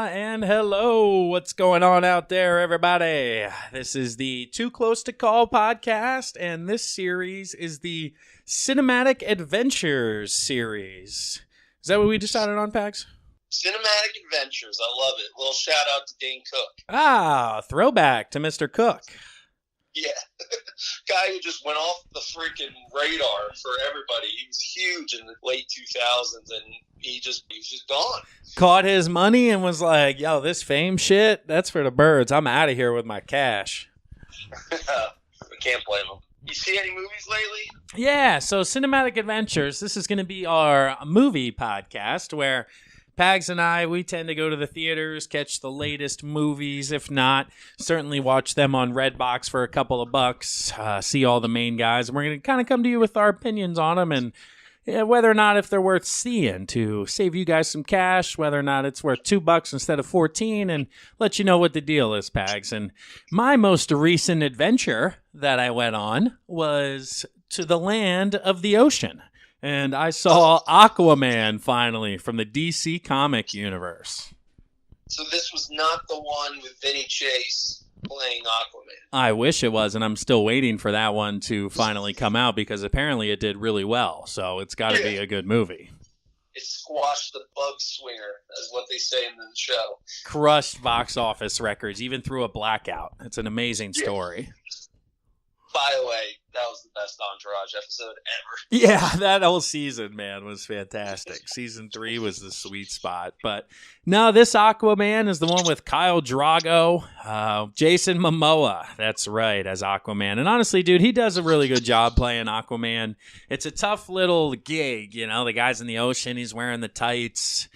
and hello. What's going on out there, everybody? This is the Too Close to Call podcast, and this series is the Cinematic Adventures series. Is that what we decided on, Pags? Cinematic Adventures. I love it. Little shout out to Dane Cook. Ah, throwback to Mr. Cook. Yeah. Guy who just went off the freaking radar for everybody. He was huge in the late 2000s, and he was just gone. Caught his money and was like, yo, this fame shit, that's for the birds. I'm out of here with my cash. We can't blame him. You see any movies lately? Yeah, so Cinematic Adventures, this is going to be our movie podcast where Pags and I, we tend to go to the theaters, catch the latest movies. If not, certainly watch them on Redbox for a couple of bucks, see all the main guys. And we're going to kind of come to you with our opinions on them and whether or not if they're worth seeing to save you guys some cash, whether or not it's worth $2 instead of 14, and let you know what the deal is, Pags. And my most recent adventure that I went on was to the land of the ocean. And I saw Aquaman finally from the DC comic universe. So this was not the one with Vinny Chase playing Aquaman. I wish it was, and I'm still waiting for that one to finally come out because apparently it did really well. So it's got to be a good movie. It squashed the bug swinger, is what they say in the show. Crushed box office records, even through a blackout. It's an amazing story. By the way, that was the best Entourage episode ever. Yeah, that whole season, man, was fantastic. Season 3 was the sweet spot. But no, this Aquaman is the one with Kyle Drago, Jason Mamoa. That's right, as Aquaman. And honestly, dude, he does a really good job playing Aquaman. It's a tough little gig, you know. The guy's in the ocean, he's wearing the tights.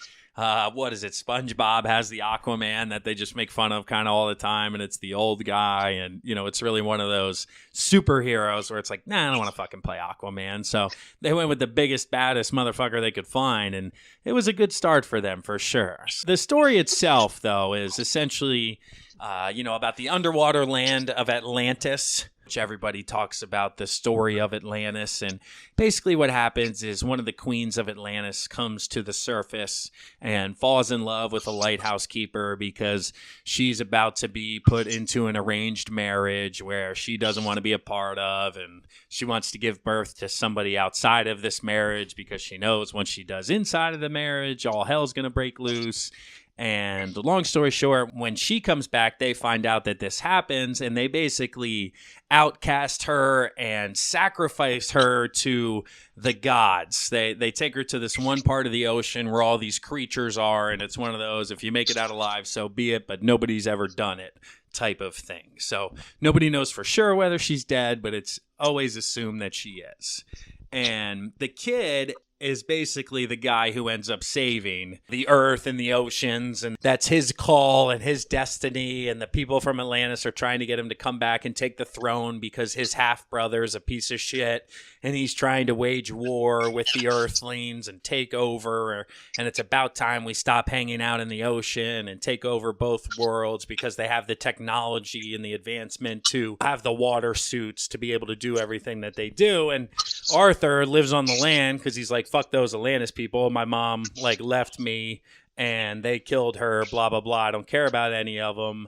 What is it? SpongeBob has the Aquaman that they just make fun of kind of all the time, and it's the old guy, and, you know, it's really one of those superheroes where it's like, nah, I don't want to fucking play Aquaman. So they went with the biggest, baddest motherfucker they could find, and it was a good start for them for sure. The story itself, though, is essentially, about the underwater land of Atlantis. Everybody talks about the story of Atlantis, and basically what happens is one of the queens of Atlantis comes to the surface and falls in love with a lighthouse keeper because she's about to be put into an arranged marriage where she doesn't want to be a part of, and she wants to give birth to somebody outside of this marriage because she knows once she does inside of the marriage, all hell's going to break loose. And long story short, when she comes back, they find out that this happens, and they basically outcast her and sacrifice her to the gods. They take her to this one part of the ocean where all these creatures are, and it's one of those, if you make it out alive, so be it, but nobody's ever done it type of thing. So nobody knows for sure whether she's dead, but it's always assumed that she is. And the kid is basically the guy who ends up saving the earth and the oceans, and that's his call and his destiny, and the people from Atlantis are trying to get him to come back and take the throne because his half-brother is a piece of shit, and he's trying to wage war with the Earthlings and take over, and it's about time we stop hanging out in the ocean and take over both worlds because they have the technology and the advancement to have the water suits to be able to do everything that they do. And Arthur lives on the land because he's like, fuck those Atlantis people. My mom left me and they killed her, blah, blah, blah. I don't care about any of them.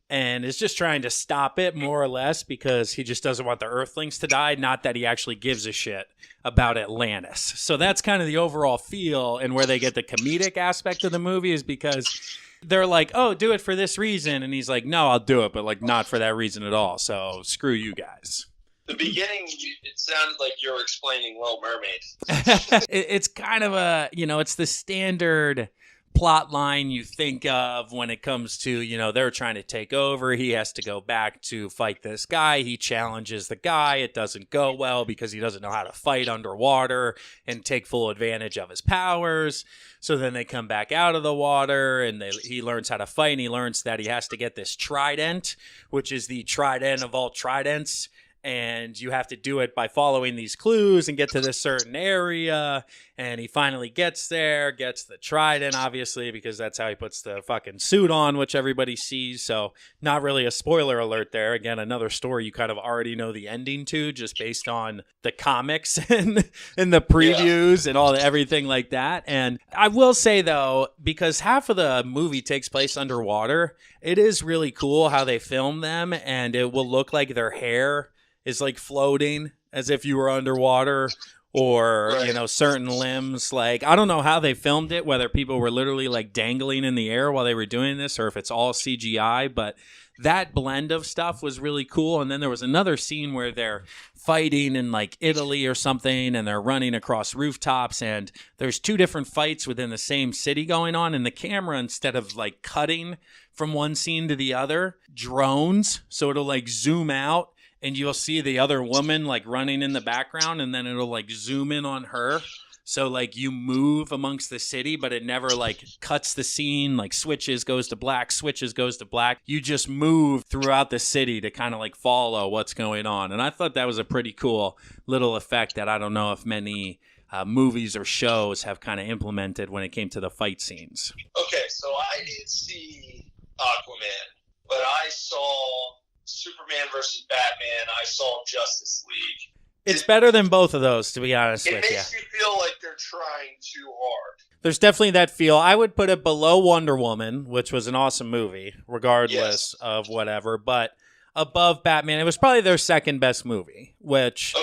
And is just trying to stop it more or less because he just doesn't want the Earthlings to die. Not that he actually gives a shit about Atlantis. So that's kind of the overall feel, and where they get the comedic aspect of the movie is because they're like, oh, do it for this reason. And he's like, no, I'll do it, but not for that reason at all. So screw you guys. The beginning, it sounded like you were explaining Little Mermaid. It's kind of it's the standard plot line you think of when it comes to, they're trying to take over. He has to go back to fight this guy. He challenges the guy. It doesn't go well because he doesn't know how to fight underwater and take full advantage of his powers. So then they come back out of the water, and he learns how to fight, and he learns that he has to get this trident, which is the trident of all tridents. and you have to do it by following these clues and get to this certain area. And he finally gets there, gets the trident, obviously, because that's how he puts the fucking suit on, which everybody sees. So not really a spoiler alert there. Again, another story you kind of already know the ending to, just based on the comics and the previews and everything like that. And I will say, though, because half of the movie takes place underwater, it is really cool how they film them, and it will look like their hair is like floating as if you were underwater, or, you know, certain limbs. Like, I don't know how they filmed it, whether people were literally like dangling in the air while they were doing this, or if it's all CGI, but that blend of stuff was really cool. And then there was another scene where they're fighting in like Italy or something, and they're running across rooftops, and there's two different fights within the same city going on, and the camera, instead of like cutting from one scene to the other, drones, so it'll like zoom out and you'll see the other woman like running in the background, and then it'll like zoom in on her. So like you move amongst the city, but it never like cuts the scene, like switches, goes to black, switches, goes to black. You just move throughout the city to kind of like follow what's going on. And I thought that was a pretty cool little effect that I don't know if many movies or shows have kind of implemented when it came to the fight scenes. Okay, so I didn't see Aquaman, but I saw Superman versus Batman. I saw Justice League. It's better than both of those, to be honest with you. It makes me feel like they're trying too hard. There's definitely that feel. I would put it below Wonder Woman, which was an awesome movie, regardless of whatever, but above Batman. It was probably their second best movie, which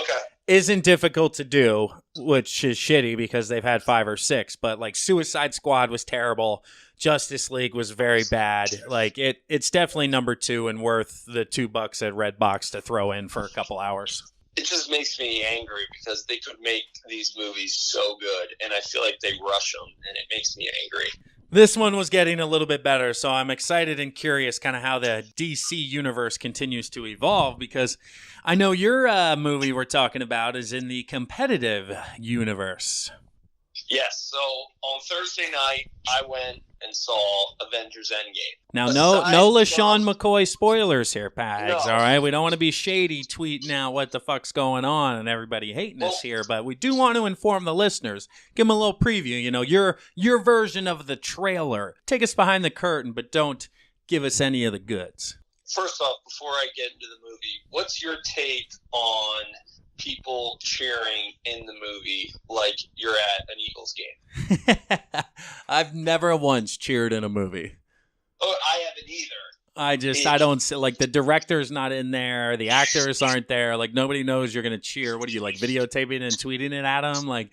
isn't difficult to do, which is shitty because they've had 5 or 6, but like Suicide Squad was terrible. Justice League was very bad. Like it's definitely number 2 and worth the $2 at Redbox to throw in for a couple hours. It just makes me angry because they could make these movies so good, and I feel like they rush them, and it makes me angry. This one was getting a little bit better, so I'm excited and curious kind of how the DC universe continues to evolve, because I know your movie we're talking about is in the competitive universe. Yes, so on Thursday night, I went and saw Avengers EndGame. Now, no LaShawn McCoy spoilers here, Pags, all right? We don't want to be shady tweeting out what the fuck's going on and everybody hating us here, but we do want to inform the listeners. Give them a little preview, you know, your version of the trailer. Take us behind the curtain, but don't give us any of the goods. First off, before I get into the movie, what's your take on people cheering in the movie like you're at an Eagles game? I've never once cheered in a movie. Oh, I haven't either. I don't see, like, the director's not in there, the actors aren't there, like, nobody knows you're gonna cheer. What are you, like, videotaping and tweeting it at them? Like,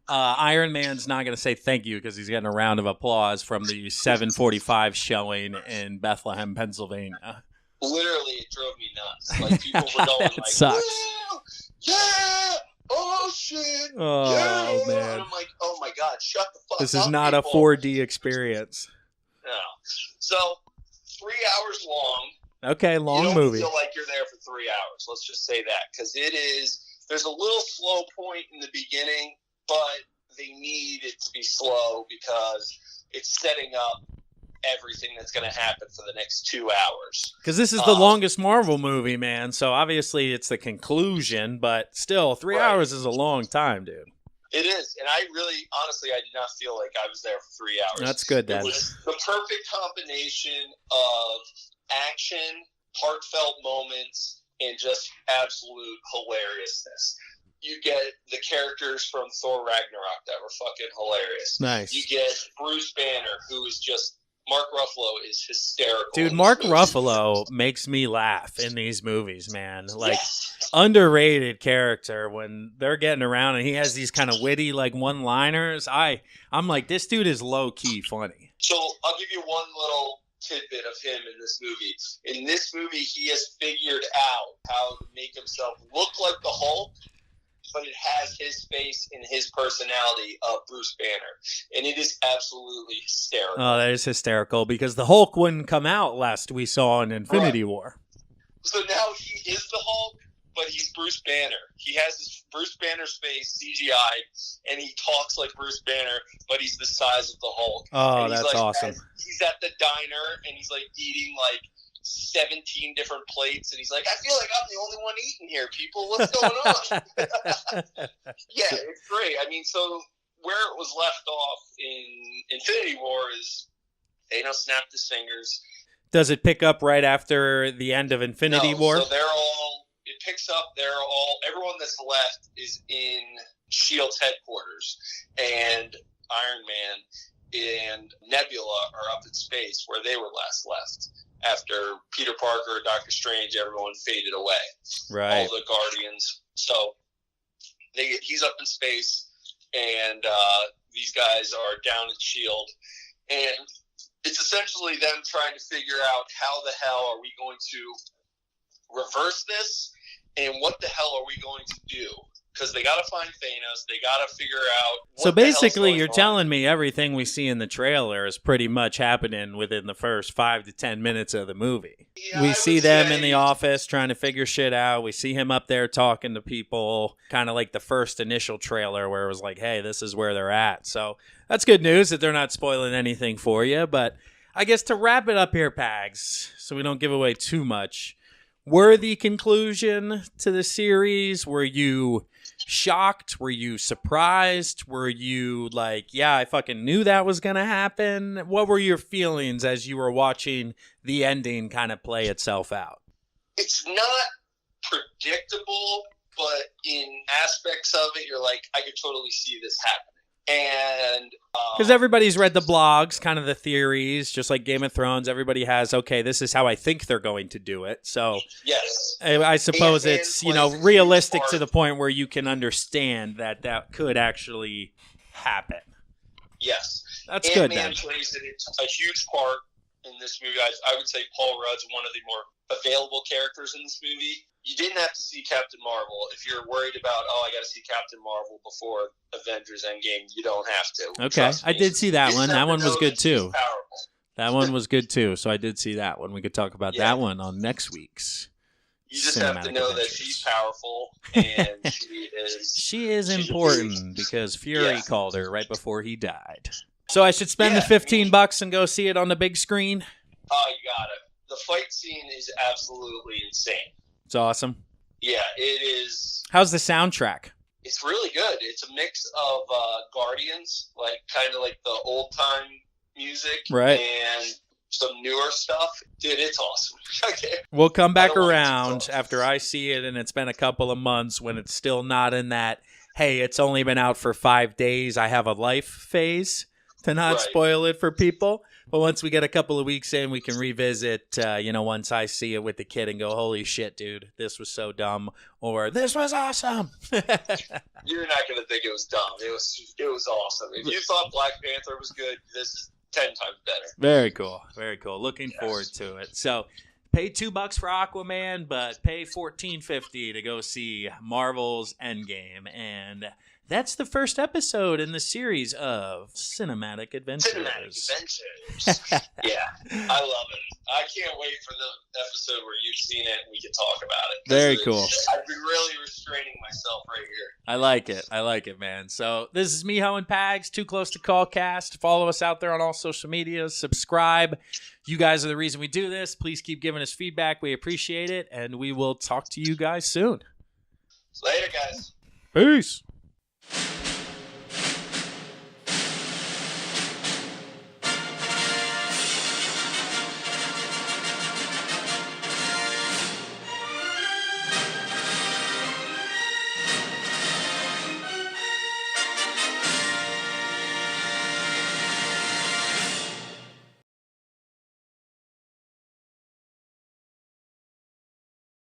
Iron Man's not gonna say thank you because he's getting a round of applause from the 7:45 showing in Bethlehem, Pennsylvania. Literally, it drove me nuts. Like, people were going like, sucks. Yeah! Oh, shit! Oh, yeah! man. And I'm like, oh, my God, shut the fuck up, This is not people. a 4D experience. No. So, 3 hours long. Okay, long you don't movie. Feel like you're there for 3 hours. Let's just say that. Because there's a little slow point in the beginning, but they need it to be slow because it's setting up everything that's going to happen for the next 2 hours. Because this is the longest Marvel movie, man. So obviously it's the conclusion, but still, 3 hours is a long time, dude. It is. And I really, honestly, I did not feel like I was there for 3 hours. That's good, then. It was the perfect combination of action, heartfelt moments, and just absolute hilariousness. You get the characters from Thor Ragnarok that were fucking hilarious. Nice. You get Bruce Banner, who is just... Mark Ruffalo is hysterical. Dude, Mark Ruffalo makes me laugh in these movies, man. Like, underrated character when they're getting around and he has these kind of witty, like, one-liners. I'm like, this dude is low-key funny. So I'll give you one little tidbit of him in this movie. In this movie, he has figured out how to make himself look like the Hulk, but it has his face and his personality of Bruce Banner. And it is absolutely hysterical. Oh, that is hysterical because the Hulk wouldn't come out last we saw in Infinity War. So now he is the Hulk, but he's Bruce Banner. He has his Bruce Banner's face CGI, and he talks like Bruce Banner, but he's the size of the Hulk. Oh, and that's awesome. He's at the diner, and he's like eating like 17 different plates, and he's like, I feel like I'm the only one eating here, people. What's going on? Yeah, it's great. I mean, so where it was left off in Infinity War is Thanos snapped his fingers. Does it pick up right after the end of Infinity War? So it picks up, everyone that's left is in S.H.I.E.L.D.'s headquarters, and Iron Man and Nebula are up in space where they were last left after Peter Parker, Doctor Strange, everyone faded away. Right. All the Guardians. So he's up in space, and these guys are down at S.H.I.E.L.D., and it's essentially them trying to figure out how the hell are we going to reverse this, and what the hell are we going to do? Because they got to find Thanos. They got to figure out what So basically, the hell's you're going telling on. me everything we see in the trailer is pretty much happening within the first 5 to 10 minutes of the movie. Yeah, We I see would them say- in the office trying to figure shit out. We see him up there talking to people, kind of like the first initial trailer where it was like, hey, this is where they're at. So that's good news that they're not spoiling anything for you. But I guess to wrap it up here, Pags, so we don't give away too much, worthy conclusion to the series? Were you shocked? Were you surprised? Were you like, yeah, I fucking knew that was going to happen? What were your feelings as you were watching the ending kind of play itself out? It's not predictable, but in aspects of it, you're like, I could totally see this happening. And because everybody's read the blogs, kind of the theories, just like Game of Thrones. Everybody has, okay, this is how I think they're going to do it. So yes, I suppose Ant-Man it's, plays a huge realistic part. to the point where you can understand that that could actually happen. Yes. That's good Ant-Man then. plays a huge part in this movie. I would say Paul Rudd's one of the more available characters in this movie. You didn't have to see Captain Marvel. If you're worried about, I got to see Captain Marvel before Avengers EndGame, you don't have to. Okay, Trust I me. did see that You one. just That have one to was know good that she's too. powerful. That one was good too. So I did see that one. We could talk about Yeah. that one on next week's. You just have to Cinematic know that Adventures. she's powerful, and she is. She is she's important because Fury Yeah. called her right before he died. So I should spend Yeah. the $15 and go see it on the big screen. Oh, you got it. The fight scene is absolutely insane. It's awesome. Yeah, it is. How's the soundtrack? It's really good. It's a mix of Guardians, like kind of like the old time music, Right. and some newer stuff. Dude, it's awesome. Okay. We'll come back I don't like around to- after I see it and it's been a couple of months when it's still not in that, hey, it's only been out for 5 days, I have a life phase to not Right. spoil it for people. But once we get a couple of weeks in, we can revisit, once I see it with the kid and go, holy shit, dude, this was so dumb, or this was awesome. You're not going to think it was dumb. It was awesome. If you thought Black Panther was good, this is 10 times better. Very cool. Very cool. Looking forward to it. So pay $2 for Aquaman, but pay $14.50 to go see Marvel's EndGame. And that's the first episode in the series of Cinematic Adventures. Cinematic Adventures. Yeah, I love it. I can't wait for the episode where you've seen it and we can talk about it. Very cool. I've been really restraining myself right here. I like it. I like it, man. So this is Miho and Pags, Too Close to Call Cast. Follow us out there on all social media. Subscribe. You guys are the reason we do this. Please keep giving us feedback. We appreciate it. And we will talk to you guys soon. Later, guys. Peace.